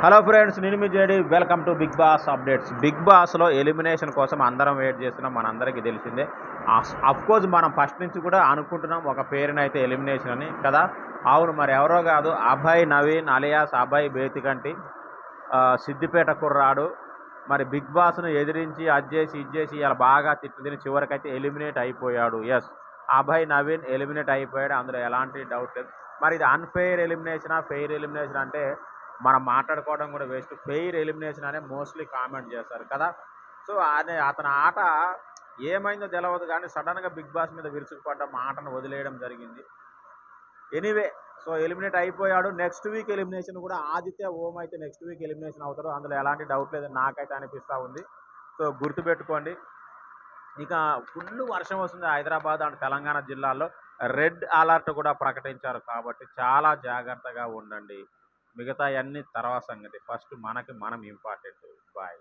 Hello friends, నేను మీ JD. Welcome to Bigg Boss updates. Bigg బాస్లో ఎలిమినేషన్ కోసం అందరం వెయిట్ చేస్తున్నాం. మనందరికీ తెలిసిందే. కోర్స్ మనం ఫస్ట్ నుంచి కూడా అనుకుంటున్నాం ఒక పేరునైతే ఎలిమినేషన్ అని కదా. అవును, మరి ఎవరో కాదు, అభయ్ నవీన్ అలియాస్ అభయ్ బేతికంటి, సిద్దిపేట కుర్రాడు. మరి బిగ్ బాస్ను ఎదిరించి అది చేసి ఇది చేసి ఇలా బాగా తిట్టిదిని చివరికైతే ఎలిమినేట్ అయిపోయాడు. ఎస్, అభయ్ నవీన్ ఎలిమినేట్ అయిపోయాడు, అందులో ఎలాంటి డౌట్ లేదు. మరి ఇది అన్ఫెయిర్ ఎలిమినేషనా ఫెయిర్ ఎలిమినేషన్ అంటే మనం మాట్లాడుకోవడం కూడా వేస్ట్. ఫెయిర్ ఎలిమినేషన్ అనే మోస్ట్లీ కామెంట్ చేస్తారు కదా. సో అతని ఆట ఏమైందో తెలియదు, కానీ సడన్గా బిగ్ బాస్ మీద విరుచుకుపడ్డ మాటను వదిలేయడం జరిగింది. ఎనీవే, సో ఎలిమినేట్ అయిపోయాడు. నెక్స్ట్ వీక్ ఎలిమినేషన్ కూడా ఆదిత్య ఓం అయితే నెక్స్ట్ వీక్ ఎలిమినేషన్ అవుతాడు, అందులో ఎలాంటి డౌట్ లేదని నాకైతే అనిపిస్తూ ఉంది. సో గుర్తుపెట్టుకోండి. ఇక ఫుల్ వర్షం వస్తుంది హైదరాబాద్ అండ్ తెలంగాణ జిల్లాల్లో. రెడ్ అలర్ట్ కూడా ప్రకటించారు, కాబట్టి చాలా జాగ్రత్తగా ఉండండి. మిగతా అన్ని తర్వాత సంగతి. ఫస్ట్ మనం ఇంపార్టెంట్. బాయ్.